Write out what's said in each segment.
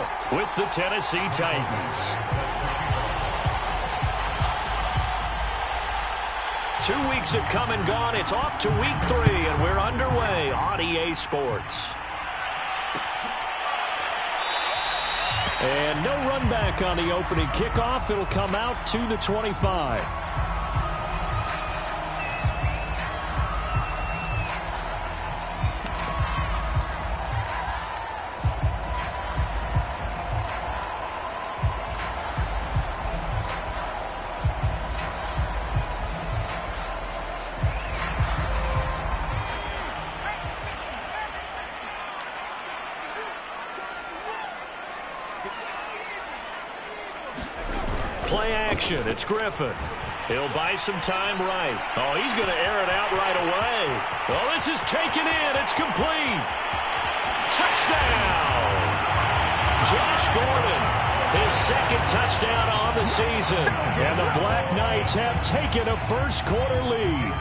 Tannehill with the Tennessee Titans. 2 weeks have come and gone. It's off to week 3, and we're underway on EA Sports. And no run back on the opening kickoff. It'll come out to the 25. Play action. It's Griffin. He'll buy some time right. Oh, he's going to air it out right away. Well, this is taken in. It's complete. Touchdown. Josh Gordon, his second touchdown on the season. And the Black Knights have taken a first-quarter lead.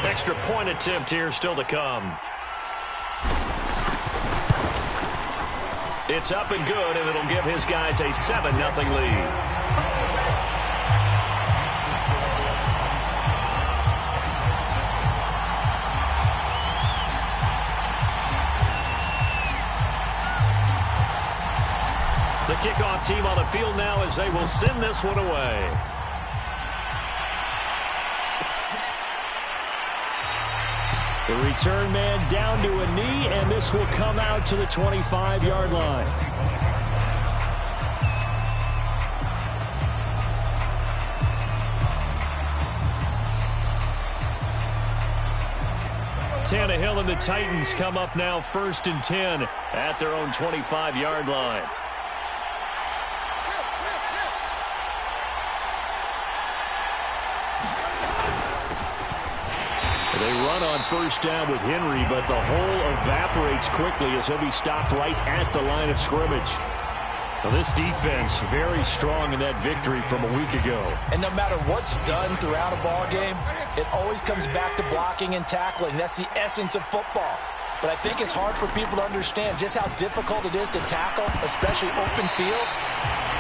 Extra point attempt here still to come. It's up and good, and it'll give his guys a 7-0 lead. The kickoff team on the field now as they will send this one away. The return man down to a knee, and this will come out to the 25-yard line. Tannehill and the Titans come up now 1st and 10 at their own 25-yard line. They run on first down with Henry, but the hole evaporates quickly as he'll be stopped right at the line of scrimmage. Now, this defense very strong in that victory from a week ago. And no matter what's done throughout a ball game, it always comes back to blocking and tackling. That's the essence of football. But I think it's hard for people to understand just how difficult it is to tackle, especially open field.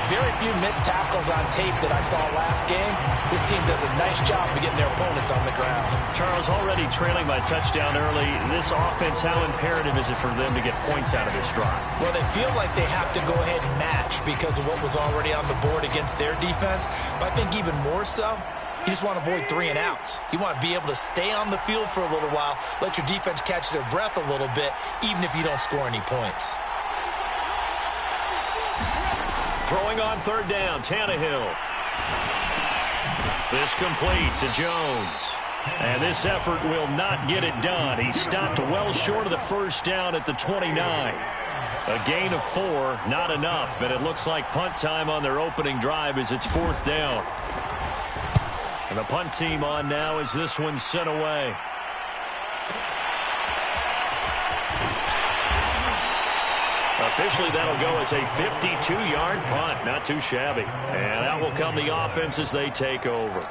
Very few missed tackles on tape that I saw last game. This team does a nice job of getting their opponents on the ground. Charles, already trailing by touchdown early. This offense, how imperative is it for them to get points out of this drive? Well, they feel like they have to go ahead and match because of what was already on the board against their defense. But I think even more so, you just want to avoid 3 and outs. You want to be able to stay on the field for a little while, let your defense catch their breath a little bit, even if you don't score any points. Throwing on 3rd down, Tannehill. This complete to Jones. And this effort will not get it done. He stopped well short of the first down at the 29. A gain of 4, not enough. And it looks like punt time on their opening drive as it's 4th down. And the punt team on now as this one's sent away. Officially, that'll go as a 52-yard punt. Not too shabby. And out will come the offense as they take over.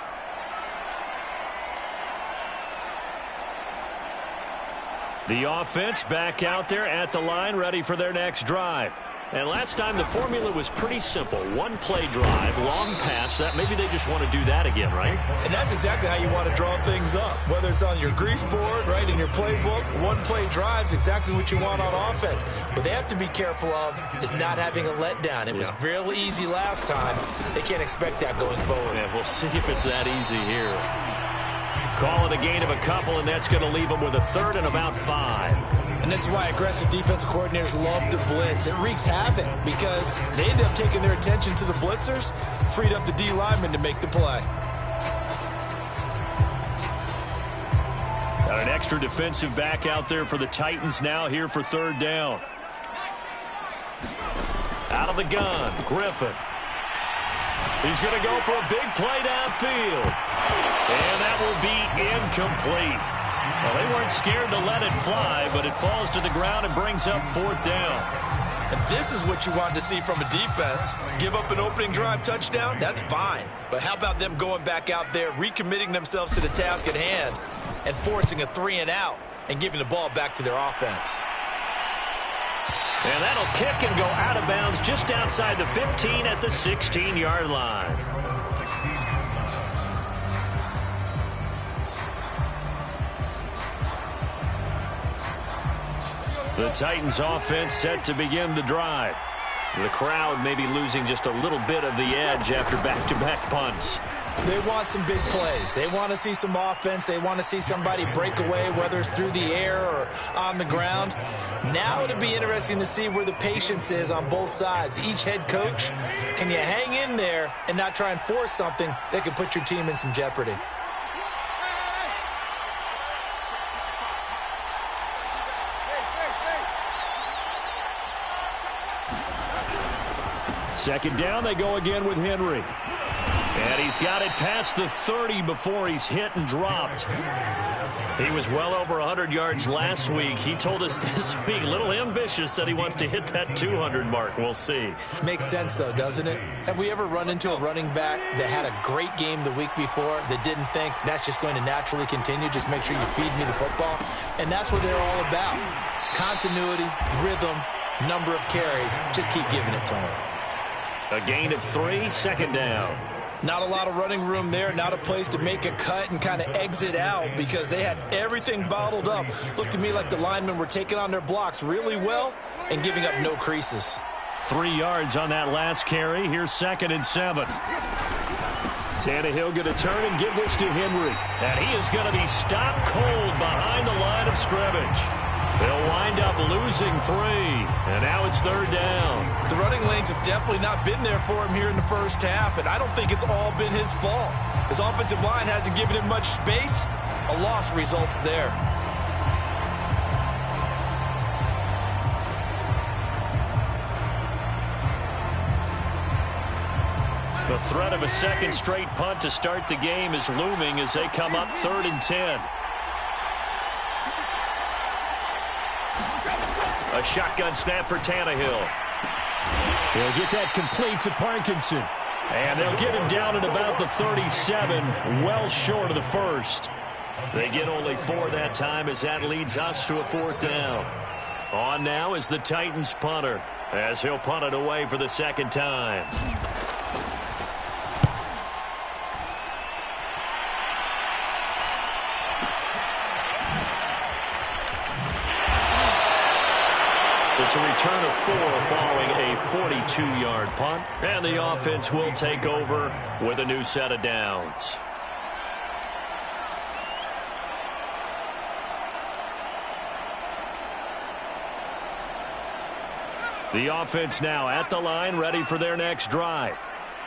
The offense back out there at the line, ready for their next drive. And last time the formula was pretty simple. 1-play drive, long pass. That maybe they just want to do that again, right? And that's exactly how you want to draw things up. Whether it's on your grease board, right, in your playbook, 1-play drive's exactly what you want on offense. What they have to be careful of is not having a letdown. It was real easy last time. They can't expect that going forward. Yeah, we'll see if it's that easy here. Call it a gain of a couple, and that's going to leave them with a 3rd and about 5. And this is why aggressive defense coordinators love to blitz. It wreaks havoc because they end up taking their attention to the blitzers, freed up the D lineman to make the play. Got an extra defensive back out there for the Titans now here for 3rd down. Out of the gun, Griffin. He's going to go for a big play downfield. And that will be incomplete. Well, they weren't scared to let it fly, but it falls to the ground and brings up 4th down. And this is what you want to see from a defense. Give up an opening drive touchdown, that's fine. But how about them going back out there, recommitting themselves to the task at hand, and forcing a 3 and out and giving the ball back to their offense? And that'll kick and go out of bounds just outside the 15 at the 16-yard line. The Titans offense set to begin the drive. The crowd may be losing just a little bit of the edge after back-to-back punts. They want some big plays. They want to see some offense. They want to see somebody break away, whether it's through the air or on the ground. Now it'll be interesting to see where the patience is on both sides. Each head coach, can you hang in there and not try and force something that could put your team in some jeopardy? Second down, they go again with Henry. And he's got it past the 30 before he's hit and dropped. He was well over 100 yards last week. He told us this week, a little ambitious, said he wants to hit that 200 mark. We'll see. Makes sense, though, doesn't it? Have we ever run into a running back that had a great game the week before that didn't think that's just going to naturally continue? Just make sure you feed me the football. And that's what they're all about. Continuity, rhythm, number of carries. Just keep giving it to them. A gain of 3, second down. Not a lot of running room there, not a place to make a cut and kind of exit out because they had everything bottled up. Looked to me like the linemen were taking on their blocks really well and giving up no creases. 3 yards on that last carry. Here's 2nd and 7. Tannehill going to turn and give this to Henry. And he is going to be stopped cold behind the line of scrimmage. They'll wind up losing 3, and now it's 3rd down. The running lanes have definitely not been there for him here in the first half, and I don't think it's all been his fault. His offensive line hasn't given him much space. A loss results there. The threat of a second straight punt to start the game is looming as they come up 3rd and 10. A shotgun snap for Tannehill. He'll get that complete to Parkinson. And they'll get him down at about the 37, well short of the first. They get only 4 that time as that leads us to a 4th down. On now is the Titans punter as he'll punt it away for the 2nd time. It's a return of 4 following a 42-yard punt. And the offense will take over with a new set of downs. The offense now at the line, ready for their next drive.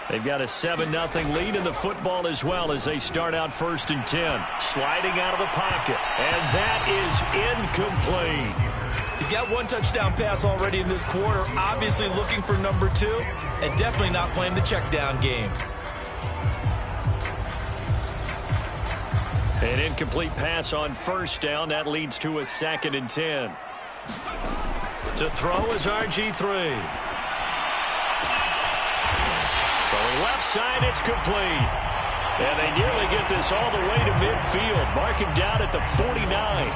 They've got a 7-0 lead in the football as well as they start out 1st and 10. Sliding out of the pocket. And that is incomplete. He's got 1 touchdown pass already in this quarter, obviously looking for number 2, and definitely not playing the check down game. An incomplete pass on 1st down. That leads to a 2nd and 10. To throw is RG3. Throwing left side, it's complete. And they nearly get this all the way to midfield. Marking down at the 49.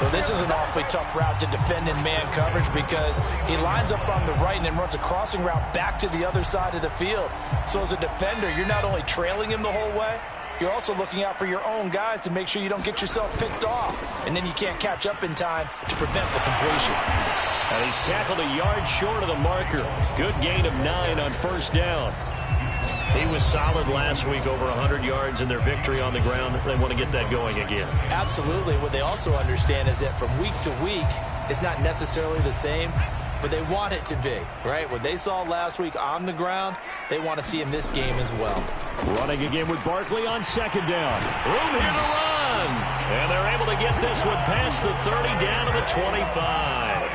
Well, this is an awfully tough route to defend in man coverage because he lines up on the right and then runs a crossing route back to the other side of the field. So as a defender, you're not only trailing him the whole way, you're also looking out for your own guys to make sure you don't get yourself picked off. And then you can't catch up in time to prevent the completion. And he's tackled a yard short of the marker. Good gain of 9 on 1st down. He was solid last week, over 100 yards in their victory on the ground. They want to get that going again. Absolutely. What they also understand is that from week to week, it's not necessarily the same, but they want it to be, right? What they saw last week on the ground, they want to see in this game as well. Running again with Barkley on 2nd down. Room here to run. And they're able to get this one past the 30 down to the 25.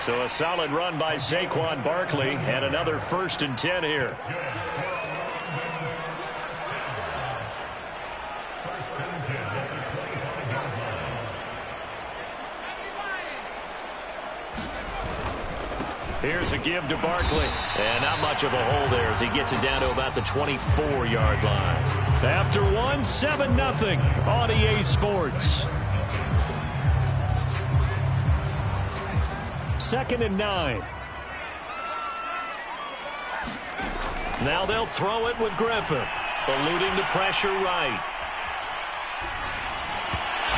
So a solid run by Saquon Barkley and another 1st and 10 here. Here's a give to Barkley. And not much of a hole there as he gets it down to about the 24-yard line. After 1, 7-0 on EA Sports. 2nd and 9. Now they'll throw it with Griffin, eluding the pressure right.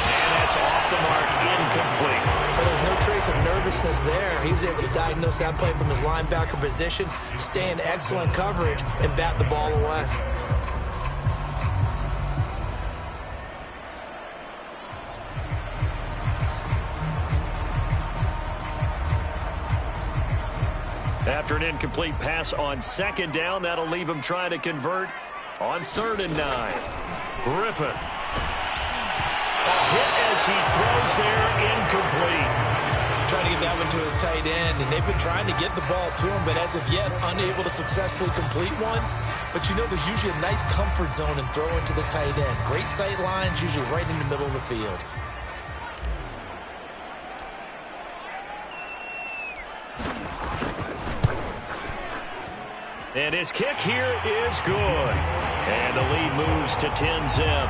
And that's off the mark, incomplete. Well, there's no trace of nervousness there. He was able to diagnose that play from his linebacker position, stay in excellent coverage, and bat the ball away. After an incomplete pass on 2nd down, that'll leave him trying to convert on 3rd and 9. Griffin. A hit as he throws there, incomplete. Trying to get that one to his tight end, and they've been trying to get the ball to him, but as of yet, unable to successfully complete one. But you know, there's usually a nice comfort zone in throwing to the tight end. Great sight lines, usually right in the middle of the field. And his kick here is good. And the lead moves to 10-zip.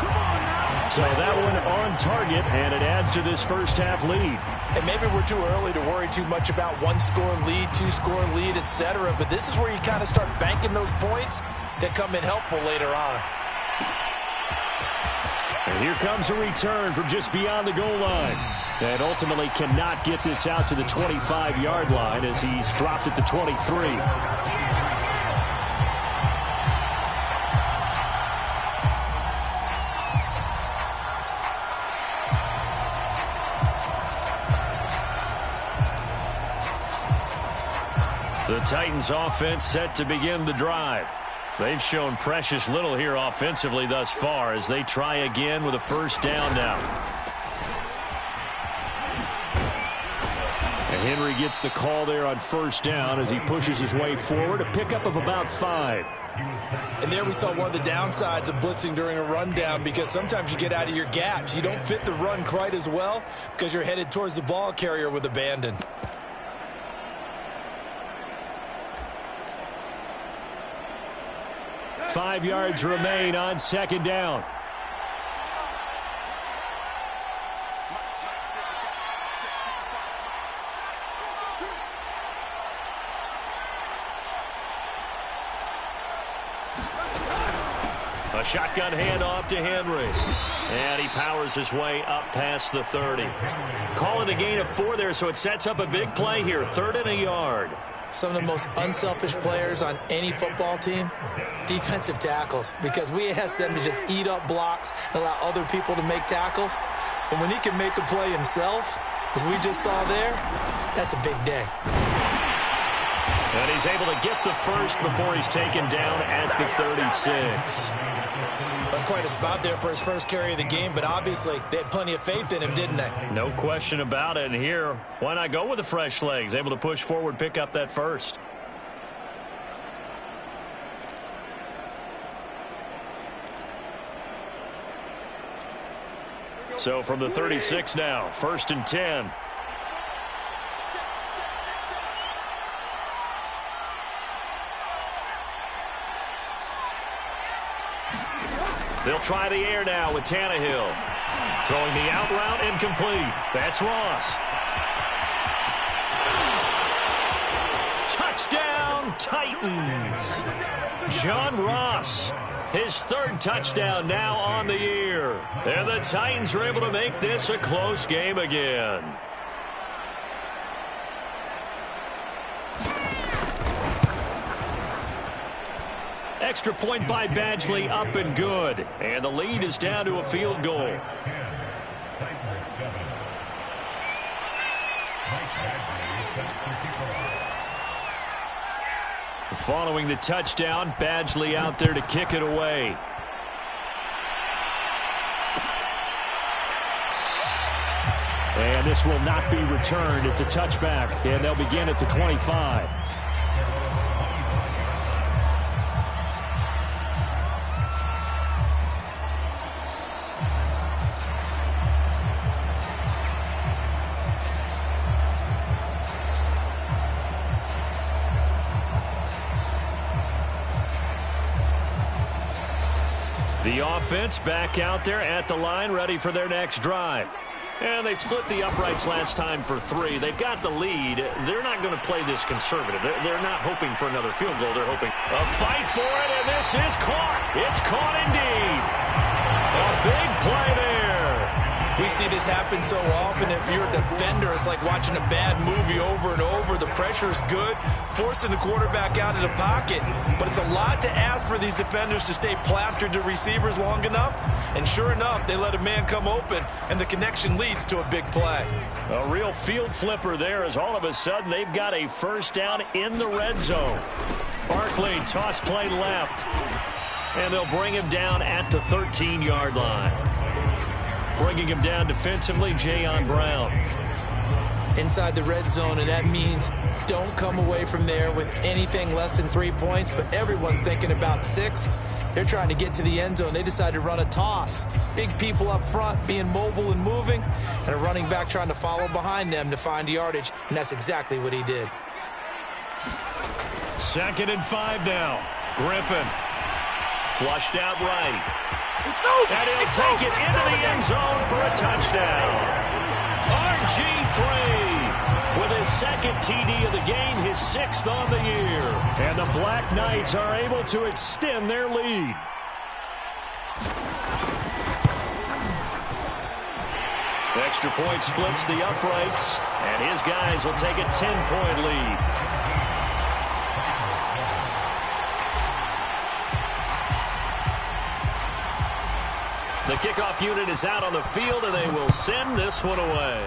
So that one on target, and it adds to this first half lead. And maybe we're too early to worry too much about 1-score lead, 2-score lead, etc. But this is where you kind of start banking those points that come in helpful later on. And here comes a return from just beyond the goal line. And ultimately cannot get this out to the 25-yard line as he's dropped it to 23. The Titans offense set to begin the drive. They've shown precious little here offensively thus far as they try again with a first down now. And Henry gets the call there on first down as he pushes his way forward, a pickup of about 5. And there we saw one of the downsides of blitzing during a rundown, because sometimes you get out of your gaps. You don't fit the run quite as well because you're headed towards the ball carrier with abandon. Five yards remain on 2nd down. A shotgun handoff to Henry. And he powers his way up past the 30. Call it a gain of 4 there, so it sets up a big play here. 3rd and a yard. Some of the most unselfish players on any football team, defensive tackles, because we ask them to just eat up blocks and allow other people to make tackles. But when he can make a play himself, as we just saw there, that's a big day. And he's able to get the first before he's taken down at the 36. That's quite a spot there for his first carry of the game, but obviously they had plenty of faith in him, didn't they? No question about it. And here, why not go with the fresh legs? Able to push forward, pick up that first. So from the 36 now, 1st and 10. They'll try the air now with Tannehill. Throwing the out route, incomplete. That's Ross. Touchdown, Titans. John Ross, his 3rd touchdown now on the year. And the Titans are able to make this a close game again. Extra point by Badgley, up and good. And the lead is down to a field goal. Following the touchdown, Badgley out there to kick it away. And this will not be returned. It's a touchback, and they'll begin at the 25. The offense back out there at the line, ready for their next drive. And they split the uprights last time for 3. They've got the lead. They're not going to play this conservative. They're not hoping for another field goal. They're hoping a fight for it, and this is caught. It's caught indeed. A big play there. We see this happen so often. If you're a defender, it's like watching a bad movie over and over. The pressure's good, forcing the quarterback out of the pocket. But it's a lot to ask for these defenders to stay plastered to receivers long enough. And sure enough, they let a man come open, and the connection leads to a big play. A real field flipper there as all of a sudden they've got a first down in the red zone. Barkley, toss play left. And they'll bring him down at the 13-yard line. Bringing him down defensively, Jayon Brown. Inside the red zone, and that means don't come away from there with anything less than 3 points, but everyone's thinking about 6. They're trying to get to the end zone. They decided to run a toss. Big people up front being mobile and moving, and a running back trying to follow behind them to find yardage, and that's exactly what he did. 2nd and 5 now. Griffin. Flushed out right. And he'll take it into the end zone for a touchdown. RG3 with his 2nd TD of the game, his 6th on the year. And the Black Knights are able to extend their lead. Extra point splits the uprights, and his guys will take a 10-point lead. The kickoff unit is out on the field, and they will send this one away.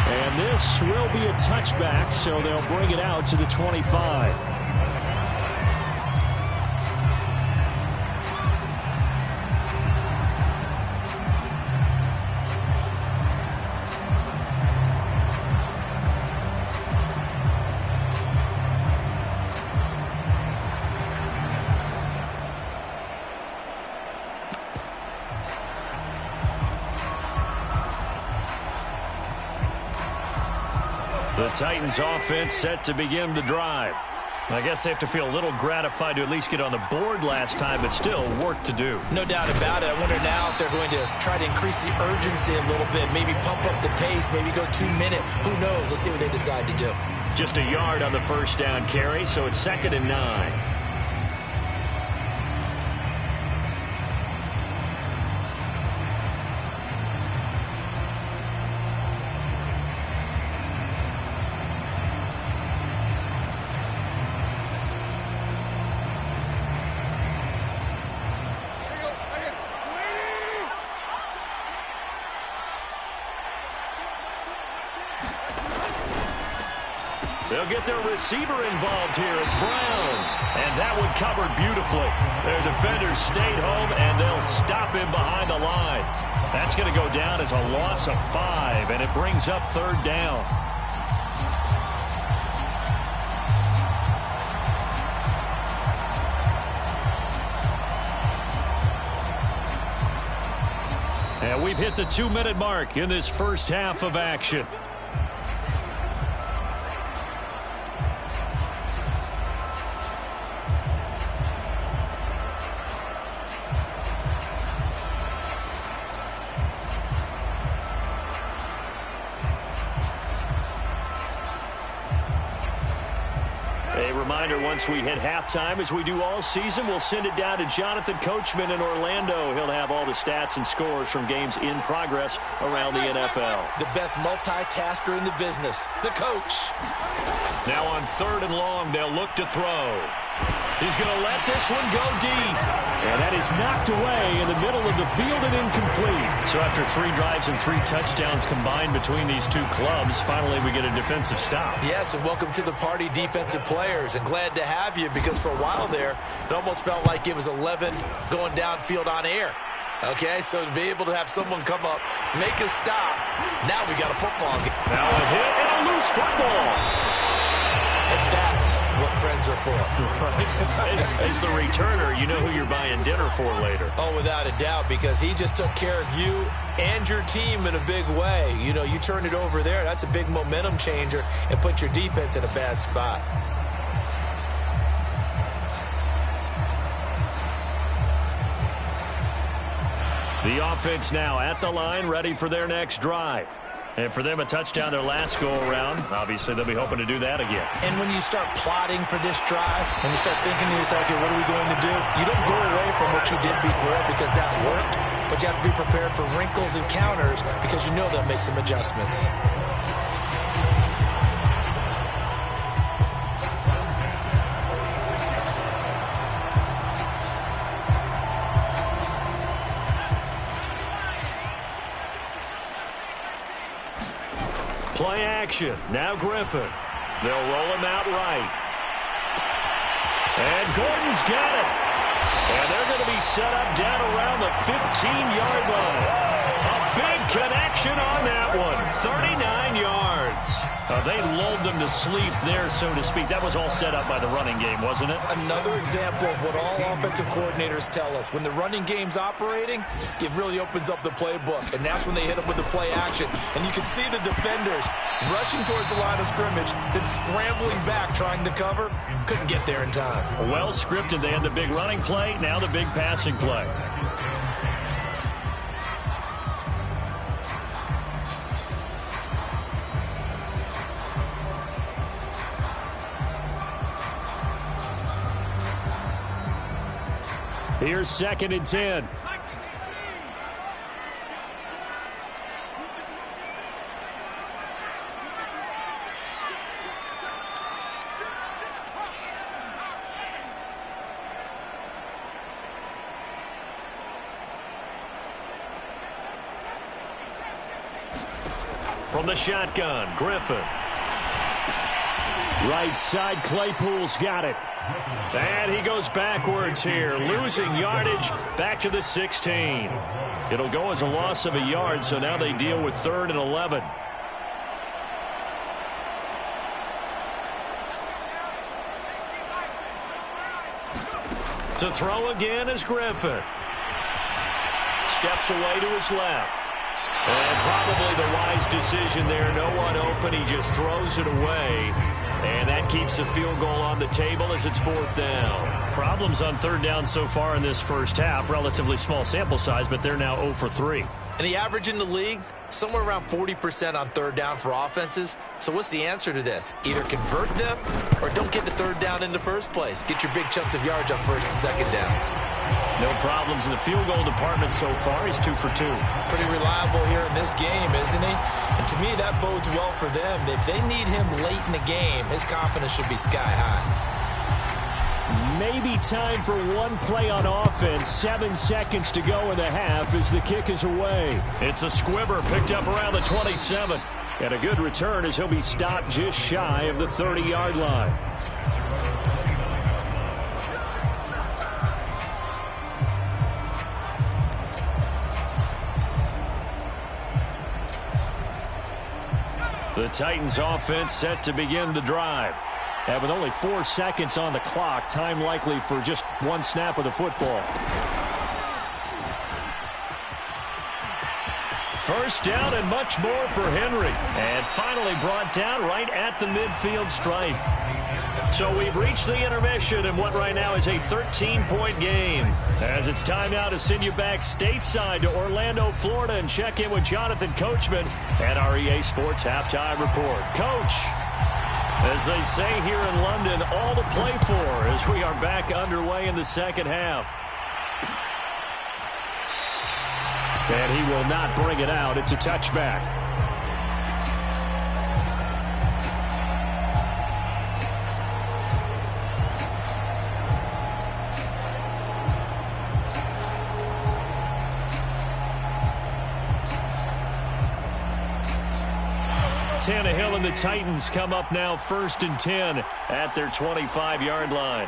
And this will be a touchback, so they'll bring it out to the 25. The Titans offense set to begin the drive. I guess they have to feel a little gratified to at least get on the board last time, but still work to do. No doubt about it. I wonder now if they're going to try to increase the urgency a little bit, maybe pump up the pace, maybe go 2-minute. Who knows? Let's see what they decide to do. Just a yard on the first down carry, so it's 2nd and 9. They'll get their receiver involved here. It's Brown. And that one covered beautifully. Their defenders stayed home, and they'll stop him behind the line. That's going to go down as a loss of 5, and it brings up 3rd down. And we've hit the 2-minute mark in this first half of action. Once we hit halftime, as we do all season, we'll send it down to Jonathan Coachman in Orlando. He'll have all the stats and scores from games in progress around the NFL. The best multitasker in the business, the coach. Now on 3rd and long, they'll look to throw. He's going to let this one go deep. And that is knocked away in the middle of the field and incomplete. So after 3 drives and 3 touchdowns combined between these two clubs, finally we get a defensive stop. Yes, and welcome to the party, defensive players. And glad to have you, because for a while there, it almost felt like it was 11 going downfield on air. Okay, so to be able to have someone come up, make a stop, now we got a football game. Now a hit and a loose football. And that's what friends are for. As the returner, you know who you're buying dinner for later. Oh, without a doubt, because he just took care of you and your team in a big way. You know, you turn it over there, that's a big momentum changer, and put your defense in a bad spot. The offense now at the line, ready for their next drive. And for them, a touchdown their last go-around. Obviously, they'll be hoping to do that again. And when you start plotting for this drive, when you start thinking to yourself, okay, what are we going to do? You don't go away from what you did before because that worked, but you have to be prepared for wrinkles and counters because you know they'll make some adjustments. Play action. Now Griffin. They'll roll him out right. And Gordon's got it. And they're going to be set up down around the 15-yard line. A big connection on that one. 39 yards. They lulled them to sleep there, so to speak. That was all set up by the running game, wasn't it? Another example of what all offensive coordinators tell us. When the running game's operating, it really opens up the playbook. And that's when they hit them with the play action. And you can see the defenders rushing towards the line of scrimmage, then scrambling back trying to cover. Couldn't get there in time. Well scripted. They had the big running play, now the big passing play. Here's 2nd and 10. From the shotgun, Griffin. Right side, Claypool's got it. And he goes backwards here, losing yardage back to the 16. It'll go as a loss of a yard, so now they deal with 3rd and 11. To throw again is Griffin. Steps away to his left. And probably the wise decision there. No one open. He just throws it away. And that keeps the field goal on the table as it's 4th down. Problems on 3rd down so far in this first half. Relatively small sample size, but they're now 0 for 3. And the average in the league, somewhere around 40% on 3rd down for offenses. So what's the answer to this? Either convert them or don't get the 3rd down in the first place. Get your big chunks of yards on 1st and 2nd down. No problems in the field goal department so far. He's 2 for 2. Pretty reliable here in this game, isn't he? And to me, that bodes well for them. If they need him late in the game, his confidence should be sky high. Maybe time for one play on offense. 7 seconds to go in the half as the kick is away. It's a squibber picked up around the 27. And a good return as he'll be stopped just shy of the 30-yard line. The Titans offense set to begin the drive. And with only 4 seconds on the clock, time likely for just one snap of the football. First down and much more for Henry. And finally brought down right at the midfield stripe. So we've reached the intermission in what right now is a 13-point game. As it's time now to send you back stateside to Orlando, Florida, and check in with Jonathan Coachman at our EA Sports Halftime Report. Coach, as they say here in London, all to play for as we are back underway in the second half. And he will not bring it out. It's a touchback. Tannehill and the Titans come up now 1st and 10 at their 25-yard line.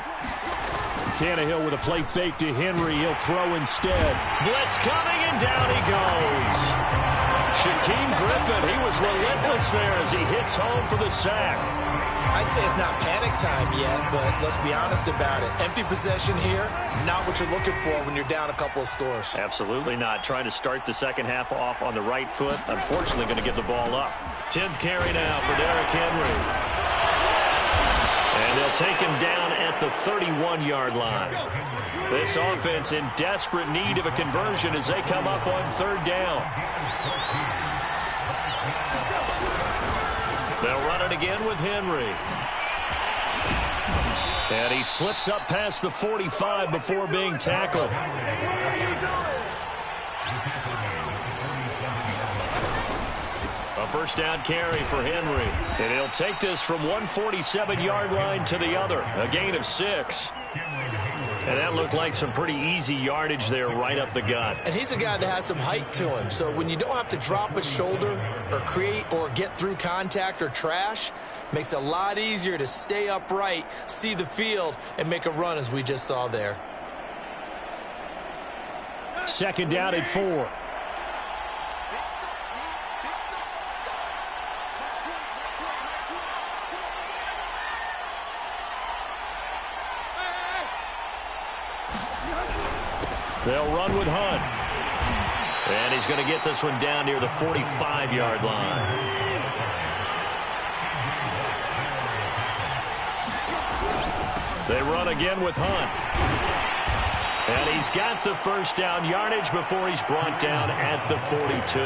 Tannehill with a play fake to Henry. He'll throw instead. Blitz coming, and down he goes. Shaquem Griffin, he was relentless there as he hits home for the sack. I'd say it's not panic time yet, but let's be honest about it. Empty possession here, not what you're looking for when you're down a couple of scores. Absolutely not. Trying to start the second half off on the right foot. Unfortunately, going to give the ball up. 10th carry now for Derrick Henry. And they'll take him down at the 31-yard line. This offense in desperate need of a conversion as they come up on third down. They'll run it again with Henry. And he slips up past the 45 before being tackled. A first down carry for Henry. And he'll take this from 147-yard line to the other. A gain of 6. And that looked like some pretty easy yardage there right up the gut. And he's a guy that has some height to him. So when you don't have to drop a shoulder or create or get through contact or trash, makes it a lot easier to stay upright, see the field, and make a run as we just saw there. Second down at 4. They'll run with Hunt. And he's going to get this one down near the 45-yard line. They run again with Hunt. And he's got the first down yardage before he's brought down at the 42.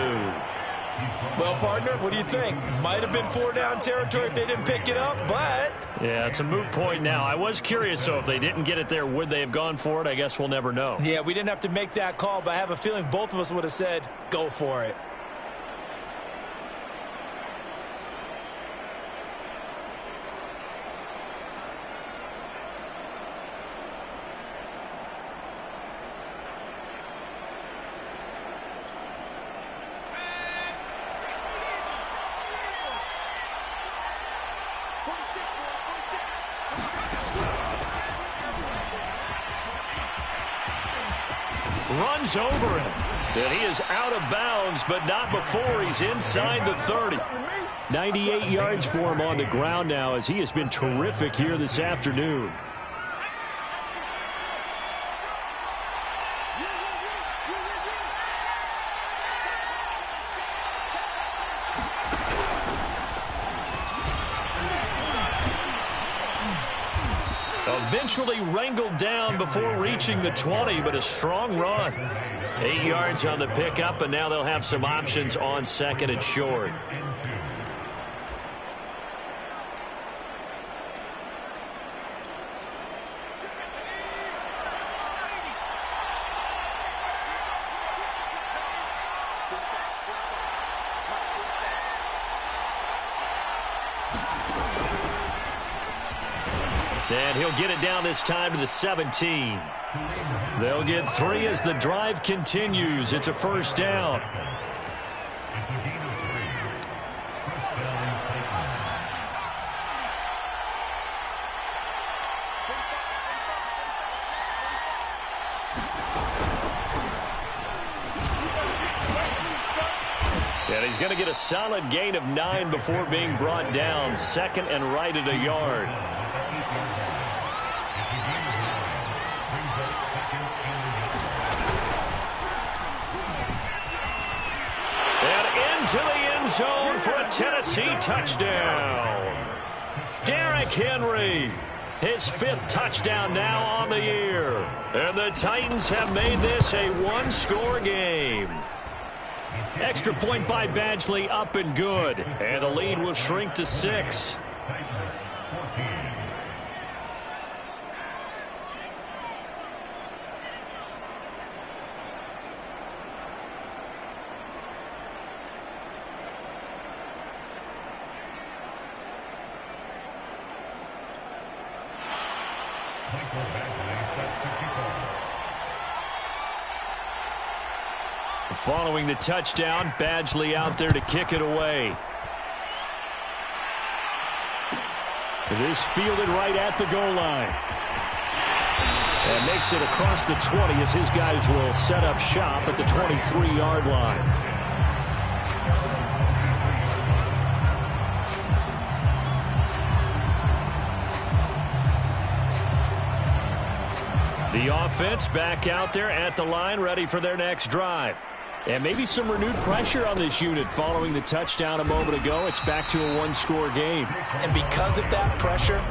Well, partner, what do you think? Might have been 4-down territory if they didn't pick it up, but... Yeah, it's a moot point now. I was curious, so if they didn't get it there, would they have gone for it? I guess we'll never know. Yeah, we didn't have to make that call, but I have a feeling both of us would have said, go for it. Runs over him. And he is out of bounds, but not before he's inside the 30. 98 yards for him on the ground now as he has been terrific here this afternoon. Eventually wrangled down before reaching the 20, but a strong run. 8 yards on the pickup, and now they'll have some options on second and short. And he'll get it down this time to the 17. They'll get 3 as the drive continues. It's a first down. And he's going to get a solid gain of 9 before being brought down. Second and right at a yard. To the end zone for a Tennessee touchdown. Derrick Henry, his 5th touchdown now on the year. And the Titans have made this a one-score game. Extra point by Badgley up and good. And the lead will shrink to 6. Following the touchdown, Badgley out there to kick it away. This fielded right at the goal line. And makes it across the 20 as his guys will set up shop at the 23-yard line. The offense back out there at the line, ready for their next drive. And maybe some renewed pressure on this unit following the touchdown a moment ago. It's back to a one-score game. And because of that pressure,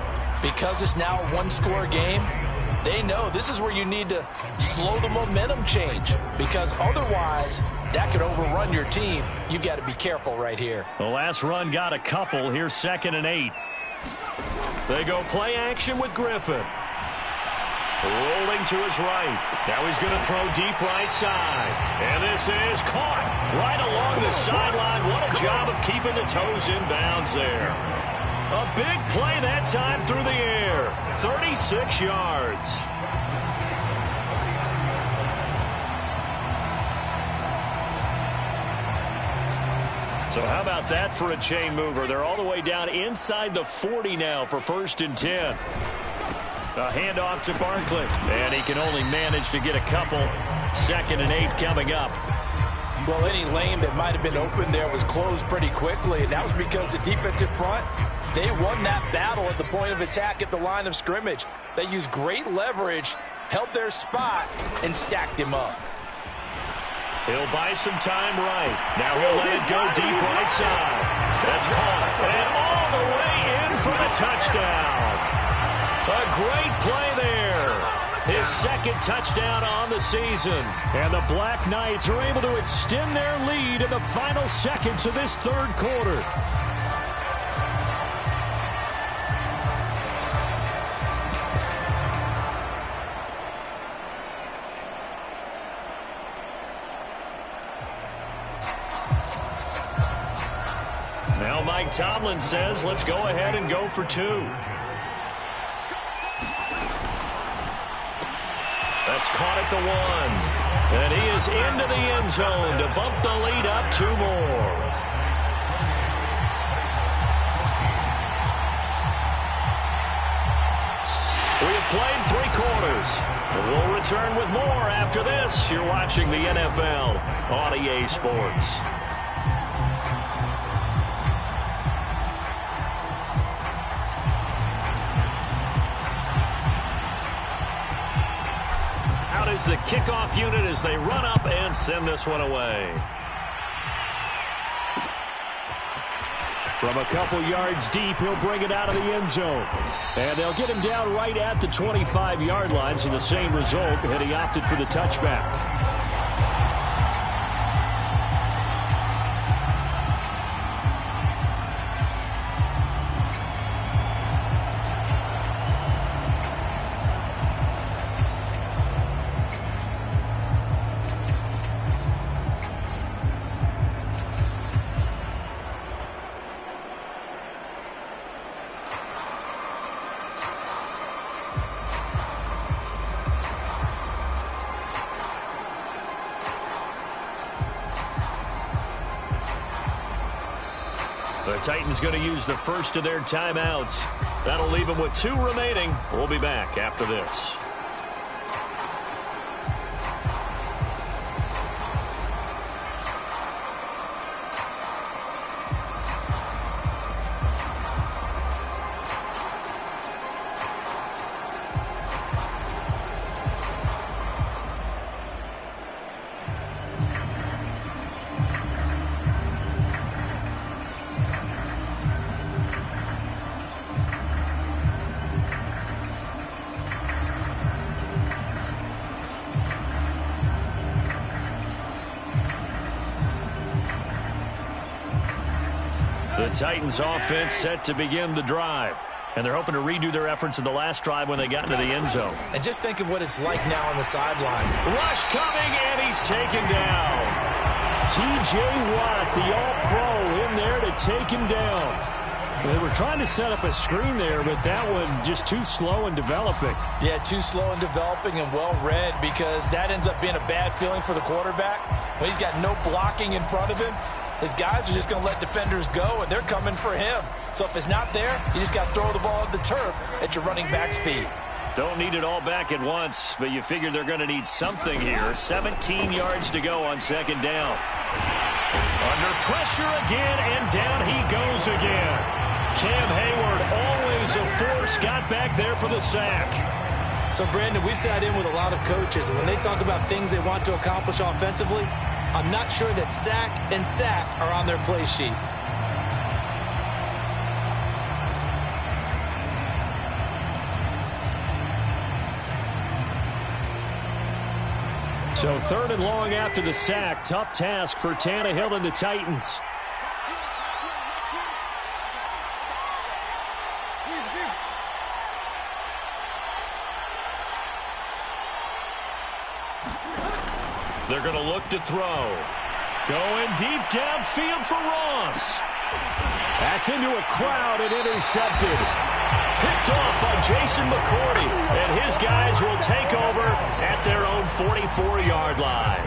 Because it's now a one-score game, they know this is where you need to slow the momentum change, because otherwise that could overrun your team. You've got to be careful right here. The last run got a couple. Here's 2nd and 8. They go play action with Griffin. Rolling to his right. Now he's going to throw deep right side. And this is caught right along the sideline. What a job of keeping the toes in bounds there. A big play that time through the air. 36 yards. So how about that for a chain mover? They're all the way down inside the 40 now for 1st and 10. A handoff to Barkley. And he can only manage to get a couple. 2nd and 8 coming up. Well, any lane that might have been open there was closed pretty quickly, and that was because the defensive front, they won that battle at the point of attack at the line of scrimmage. They used great leverage, held their spot, and stacked him up. He'll buy some time right. Now he'll let it go deep right side. That's caught. And all the way in for the touchdown. A great play there. His 2nd touchdown on the season. And the Black Knights are able to extend their lead in the final seconds of this 3rd quarter. Now Mike Tomlin says, let's go ahead and go for 2. That's caught at the 1. And he is into the end zone to bump the lead up 2 more. We have played 3 quarters. We'll return with more after this. You're watching the NFL on EA Sports. Is the kickoff unit as they run up and send this one away. From a couple yards deep, he'll bring it out of the end zone. And they'll get him down right at the 25-yard line, so the same result, and he opted for the touchback. The Titans going to use the first of their timeouts. That'll leave them with 2 remaining. We'll be back after this. The Titans offense set to begin the drive. And they're hoping to redo their efforts in the last drive when they got into the end zone. And just think of what it's like now on the sideline. Rush coming, and he's taken down. T.J. Watt, the all-pro, in there to take him down. They were trying to set up a screen there, but that one just too slow in developing. Yeah, too slow in developing and well-read, because that ends up being a bad feeling for the quarterback. When he's got no blocking in front of him, his guys are just going to let defenders go, and they're coming for him. So if it's not there, you just got to throw the ball at the turf at your running back's feet. Don't need it all back at once, but you figure they're going to need something here. 17 yards to go on second down. Under pressure again, and down he goes again. Cam Hayward, always a force, got back there for the sack. So, Brandon, we sat in with a lot of coaches, and when they talk about things they want to accomplish offensively, I'm not sure that sack and sack are on their play sheet. So 3rd and long after the sack. Tough task for Tannehill and the Titans. They're going to look to throw. Going deep downfield for Ross. That's into a crowd and intercepted. Picked off by Jason McCourty. And his guys will take over at their own 44-yard line.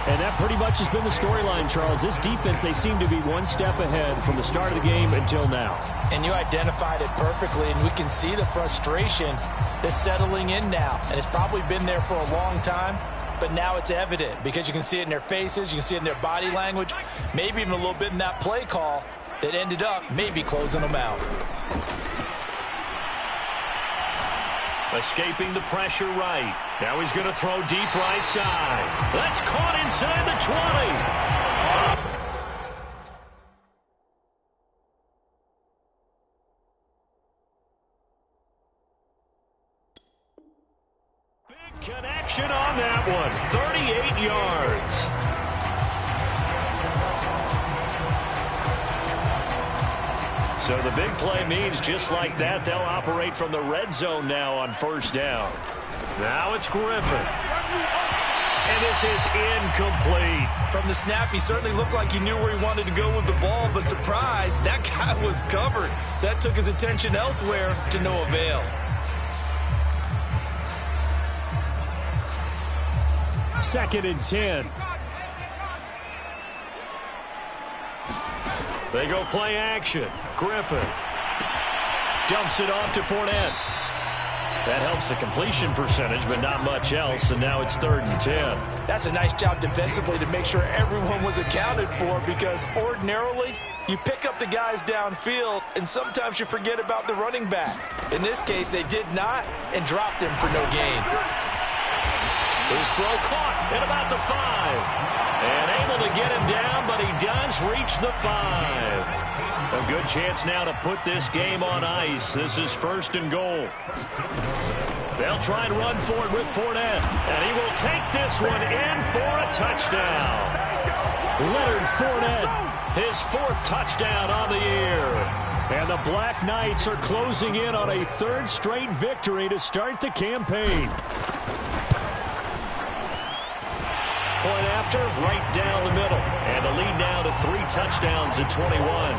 And that pretty much has been the storyline, Charles. This defense, they seem to be one step ahead from the start of the game until now. And you identified it perfectly, and we can see the frustration that's settling in now. And it's probably been there for a long time. But now it's evident because you can see it in their faces, you can see it in their body language, maybe even a little bit in that play call that ended up maybe closing them out. Escaping the pressure right. Now he's going to throw deep right side. That's caught inside the 20. Connection on that one. 38 yards. So the big play means just like that, they'll operate from the red zone now on 1st down. Now it's Griffin. And this is incomplete. From the snap, he certainly looked like he knew where he wanted to go with the ball, but surprise, that guy was covered. So that took his attention elsewhere to no avail. 2nd and 10. They go play action. Griffin dumps it off to Fournette. That helps the completion percentage, but not much else, and now it's 3rd and 10. That's a nice job defensively to make sure everyone was accounted for, because ordinarily you pick up the guys downfield, and sometimes you forget about the running back. In this case, they did not, and dropped him for no gain. His throw caught at about the 5. And able to get him down, but he does reach the 5. A good chance now to put this game on ice. This is 1st and goal. They'll try and run for it with Fournette. And he will take this one in for a touchdown. Leonard Fournette, his 4th touchdown on the year. And the Black Knights are closing in on a 3rd straight victory to start the campaign. Point after, right down the middle. And the lead now to 3 touchdowns at 21.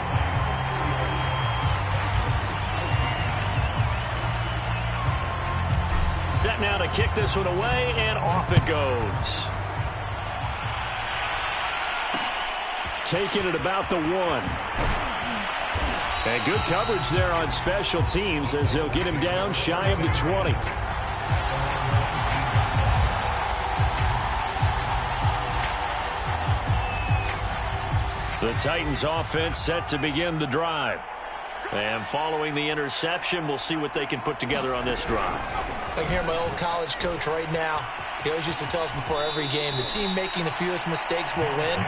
Set now to kick this one away, and off it goes. Taking it about the 1. And good coverage there on special teams as they'll get him down shy of the 20. The Titans offense set to begin the drive. And following the interception, we'll see what they can put together on this drive. I can hear my old college coach right now. He always used to tell us before every game, the team making the fewest mistakes will win.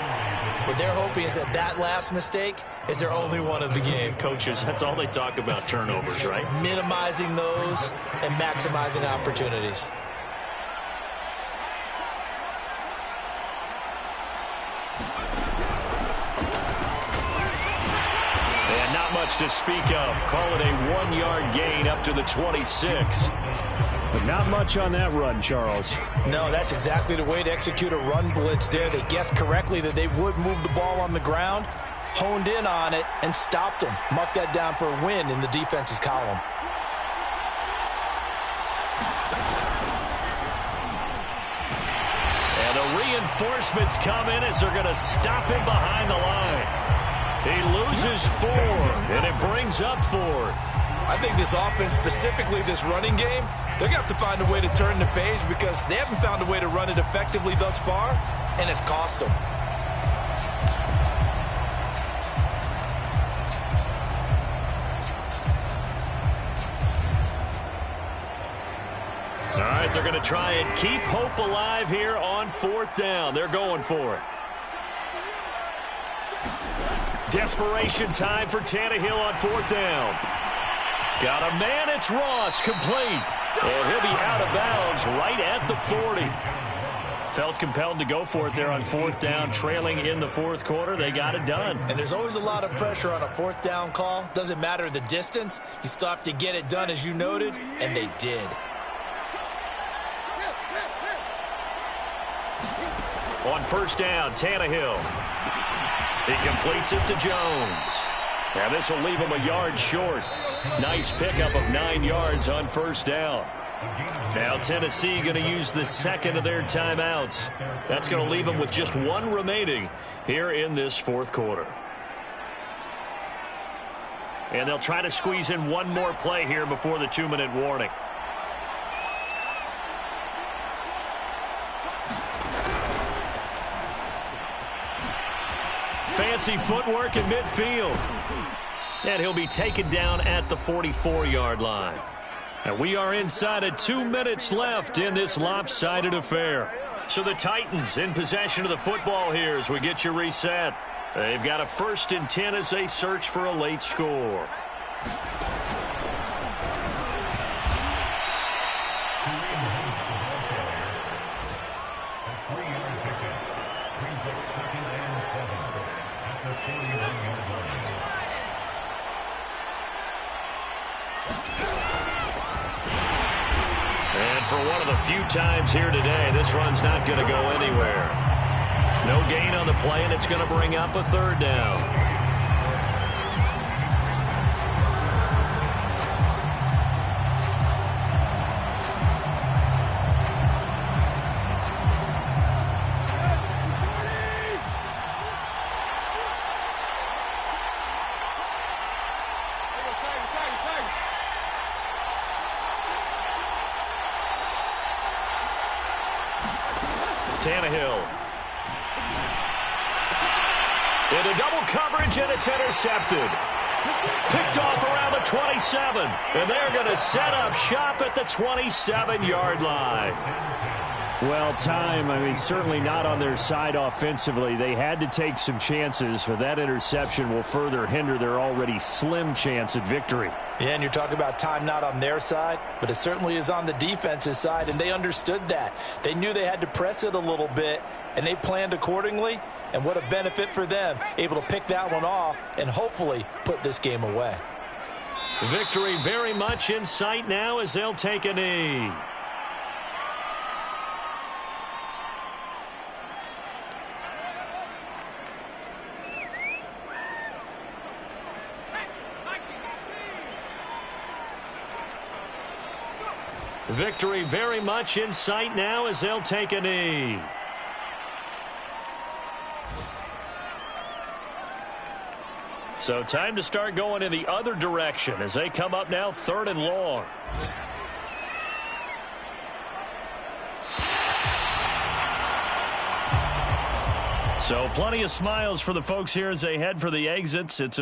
What they're hoping is that that last mistake is their only one of the game. Coaches, that's all they talk about, turnovers, right? Minimizing those and maximizing opportunities. To speak of. Call it a 1-yard gain up to the 26. But not much on that run, Charles. No, that's exactly the way to execute a run blitz there. They guessed correctly that they would move the ball on the ground, honed in on it, and stopped them. Mark that down for a win in the defense's column. And the reinforcements come in as they're going to stop him behind the line. He loses 4, and it brings up 4th. I think this offense, specifically this running game, they're going to have to find a way to turn the page because they haven't found a way to run it effectively thus far, and it's cost them. All right, they're going to try and keep hope alive here on 4th down. They're going for it. Desperation time for Tannehill on 4th down. Got a man, it's Ross, complete. And he'll be out of bounds right at the 40. Felt compelled to go for it there on fourth down, trailing in the fourth quarter. They got it done. And there's always a lot of pressure on a fourth down call. Doesn't matter the distance. You still have to get it done, as you noted, and they did. On first down, Tannehill. He completes it to Jones. Now this will leave him a yard short. Nice pickup of 9 yards on first down. Now Tennessee going to use the second of their timeouts. That's going to leave them with just one remaining here in this fourth quarter. And they'll try to squeeze in one more play here before the 2-minute warning. Fancy footwork in midfield. And he'll be taken down at the 44-yard line. And we are inside of 2 minutes left in this lopsided affair. So the Titans in possession of the football here as we get you reset. They've got a 1st and 10 as they search for a late score. And for one of the few times here today, this run's not going to go anywhere. No gain on the play, and it's going to bring up a 3rd down. Tannehill. Into double coverage, and it's intercepted. Picked off around the 27. And they're going to set up shop at the 27-yard line. Well, time, certainly not on their side offensively. They had to take some chances, but that interception will further hinder their already slim chance at victory. Yeah, and you're talking about time not on their side, but it certainly is on the defense's side, and they understood that. They knew they had to press it a little bit, and they planned accordingly, and what a benefit for them, able to pick that one off and hopefully put this game away. Victory very much in sight now as they'll take a knee. Victory very much in sight now as they'll take a knee. So time to start going in the other direction as they come up now 3rd and long. So plenty of smiles for the folks here as they head for the exits. It's